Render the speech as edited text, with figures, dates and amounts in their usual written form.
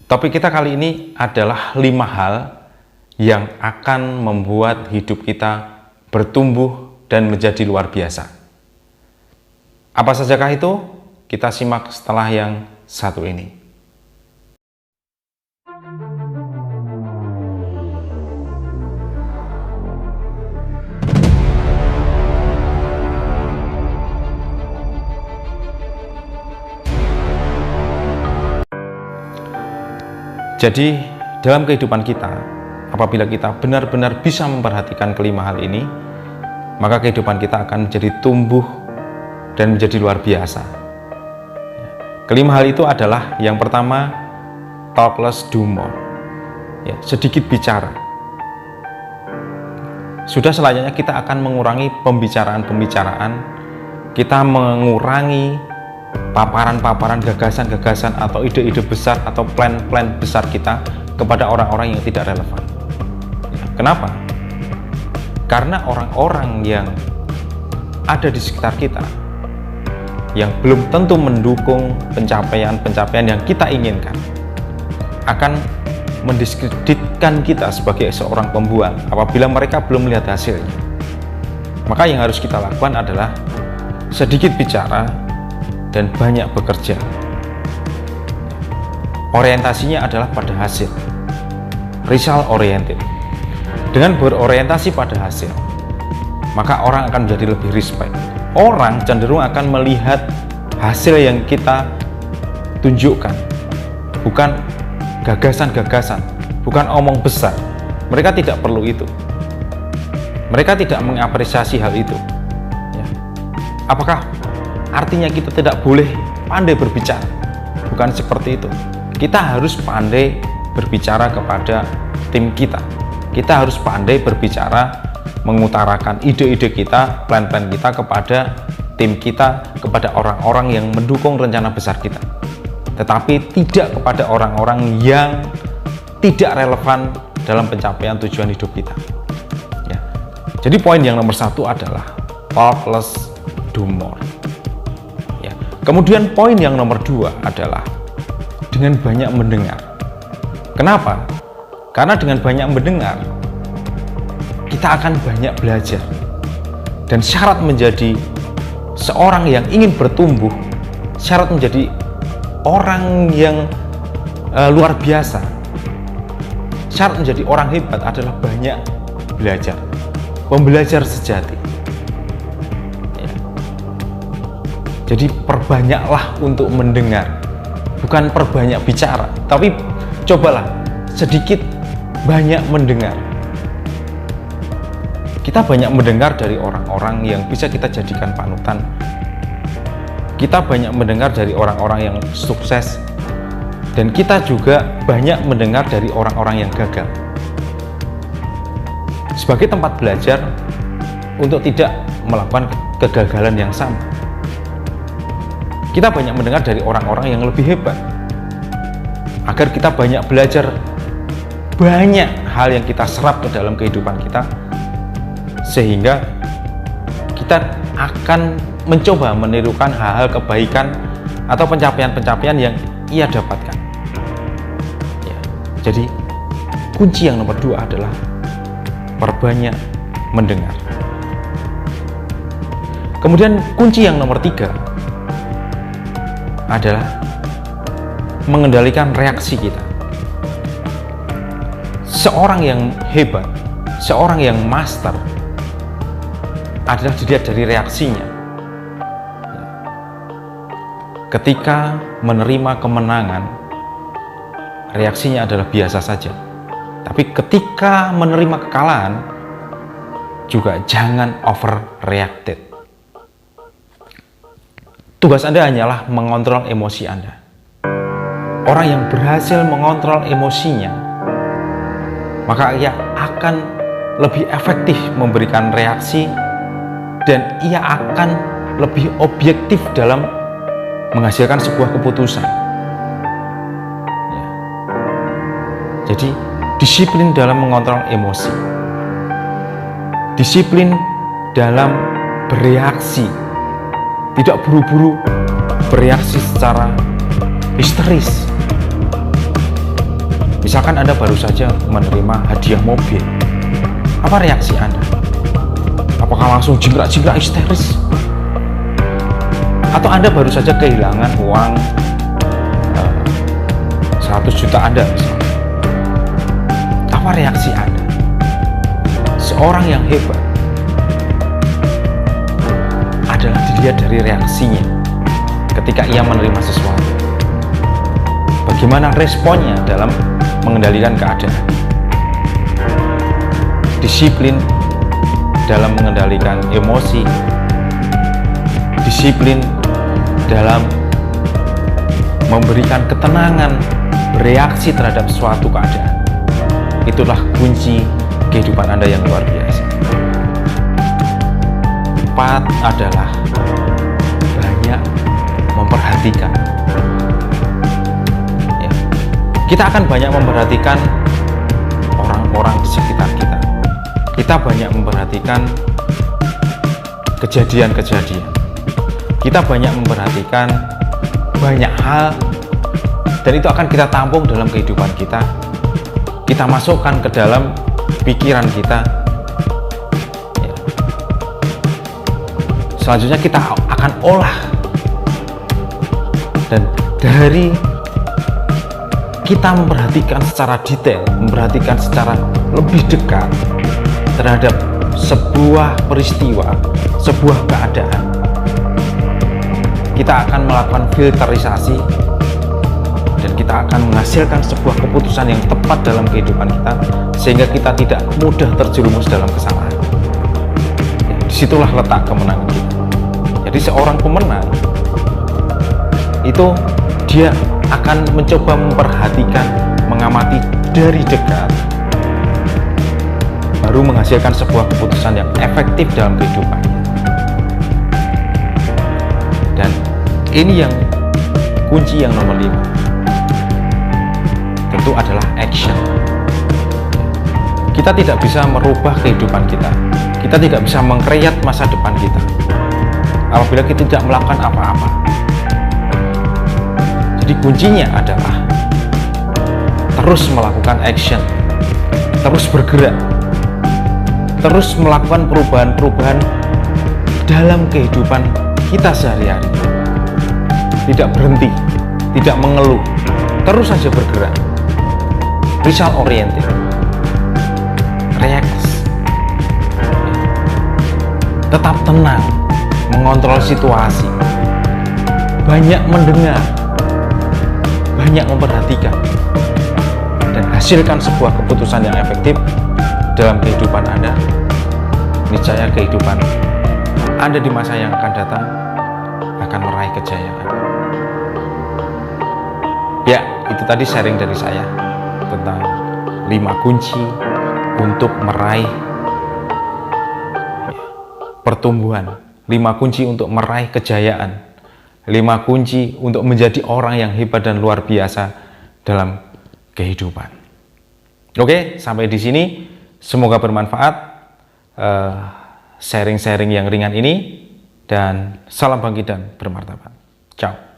Topik kita kali ini adalah 5 hal yang akan membuat hidup kita bertumbuh dan menjadi luar biasa. Apa sajakah itu? Kita simak setelah yang satu ini. Jadi, dalam kehidupan kita, apabila kita benar-benar bisa memperhatikan kelima hal ini, maka kehidupan kita akan menjadi tumbuh dan menjadi luar biasa. Kelima hal itu adalah, yang pertama, talk less, do more. Sedikit bicara. Sudah selayaknya kita akan mengurangi pembicaraan-pembicaraan, kita mengurangi paparan-paparan, gagasan-gagasan atau ide-ide besar atau plan-plan besar kita kepada orang-orang yang tidak relevan. Kenapa? Karena orang-orang yang ada di sekitar kita yang belum tentu mendukung pencapaian-pencapaian yang kita inginkan akan mendiskreditkan kita sebagai seorang pembual apabila mereka belum melihat hasilnya. Maka yang harus kita lakukan adalah sedikit bicara dan banyak bekerja. Orientasinya adalah pada hasil, result oriented. Dengan berorientasi pada hasil, maka orang akan menjadi lebih respect. Orang cenderung akan melihat hasil yang kita tunjukkan, bukan gagasan-gagasan, bukan omong besar. Mereka tidak perlu itu. Mereka tidak mengapresiasi hal itu. Apakah artinya kita tidak boleh pandai berbicara? Bukan seperti itu. Kita harus pandai berbicara kepada tim kita. Kita harus pandai berbicara, mengutarakan ide-ide kita, plan-plan kita kepada tim kita, kepada orang-orang yang mendukung rencana besar kita. Tetapi tidak kepada orang-orang yang tidak relevan dalam pencapaian tujuan hidup kita. Jadi poin yang nomor 1 adalah talk less, do more. Kemudian poin yang nomor 2 adalah dengan banyak mendengar. Kenapa? Karena dengan banyak mendengar, kita akan banyak belajar. Dan syarat menjadi seorang yang ingin bertumbuh, syarat menjadi orang yang luar biasa, syarat menjadi orang hebat adalah banyak belajar. Pembelajar sejati. Jadi perbanyaklah untuk mendengar, bukan perbanyak bicara, tapi cobalah sedikit banyak mendengar. Kita banyak mendengar dari orang-orang yang bisa kita jadikan panutan. Kita banyak mendengar dari orang-orang yang sukses, dan kita juga banyak mendengar dari orang-orang yang gagal. Sebagai tempat belajar untuk tidak melakukan kegagalan yang sama. Kita banyak mendengar dari orang-orang yang lebih hebat, agar kita banyak belajar banyak hal yang kita serap ke dalam kehidupan kita, sehingga kita akan mencoba menirukan hal-hal kebaikan atau pencapaian-pencapaian yang ia dapatkan. Jadi kunci yang nomor 2 adalah perbanyak mendengar. Kemudian kunci yang nomor 3 adalah mengendalikan reaksi kita. Seorang yang hebat, seorang yang master adalah dilihat dari reaksinya. Ketika menerima kemenangan, reaksinya adalah biasa saja. Tapi ketika menerima kekalahan, juga jangan overreacted. Tugas Anda hanyalah mengontrol emosi Anda. Orang yang berhasil mengontrol emosinya, maka ia akan lebih efektif memberikan reaksi, dan ia akan lebih objektif dalam menghasilkan sebuah keputusan. Jadi disiplin dalam mengontrol emosi, disiplin dalam bereaksi, tidak buru-buru bereaksi secara histeris. Misalkan Anda baru saja menerima hadiah mobil, apa reaksi Anda? Apakah langsung jingkrak-jingkrak histeris? Atau Anda baru saja kehilangan uang 100 juta Anda misalnya. Apa reaksi Anda? Seorang yang hebat adalah dilihat dari reaksinya ketika ia menerima sesuatu. Bagaimana responnya dalam mengendalikan keadaan. Disiplin dalam mengendalikan emosi. Disiplin dalam memberikan ketenangan bereaksi terhadap suatu keadaan. Itulah kunci kehidupan Anda yang luar biasa. 4 adalah banyak memperhatikan. Ya. Kita akan banyak memperhatikan orang-orang di sekitar kita. Kita banyak memperhatikan kejadian-kejadian. Kita banyak memperhatikan banyak hal, dan itu akan kita tampung dalam kehidupan kita. Kita masukkan ke dalam pikiran kita. Ya. Selanjutnya kita akan olah, dan dari kita memperhatikan secara detail, memperhatikan secara lebih dekat terhadap sebuah peristiwa, sebuah keadaan, kita akan melakukan filterisasi dan kita akan menghasilkan sebuah keputusan yang tepat dalam kehidupan kita, sehingga kita tidak mudah terjerumus dalam kesalahan. Ya, disitulah letak kemenangan kita. Jadi seorang pemenang itu dia akan mencoba memperhatikan, mengamati dari dekat, baru menghasilkan sebuah keputusan yang efektif dalam kehidupannya. Dan ini yang kunci yang nomor 5, tentu adalah action. Kita tidak bisa merubah kehidupan kita, kita tidak bisa mengkreat masa depan kita apabila kita tidak melakukan apa-apa. Jadi kuncinya adalah terus melakukan action, terus bergerak, terus melakukan perubahan-perubahan dalam kehidupan kita sehari-hari. Tidak berhenti, tidak mengeluh, terus saja bergerak. Result oriented, relax, tetap tenang, mengontrol situasi, banyak mendengar, banyak memperhatikan, dan hasilkan sebuah keputusan yang efektif dalam kehidupan Anda. Niscaya kehidupan Anda di masa yang akan datang akan meraih kejayaan. Ya, itu tadi sharing dari saya tentang 5 kunci untuk meraih pertumbuhan, 5 kunci untuk meraih kejayaan, 5 kunci untuk menjadi orang yang hebat dan luar biasa dalam kehidupan. Oke, sampai di sini. Semoga bermanfaat sharing-sharing yang ringan ini, dan salam bangkit dan bermartabat. Ciao.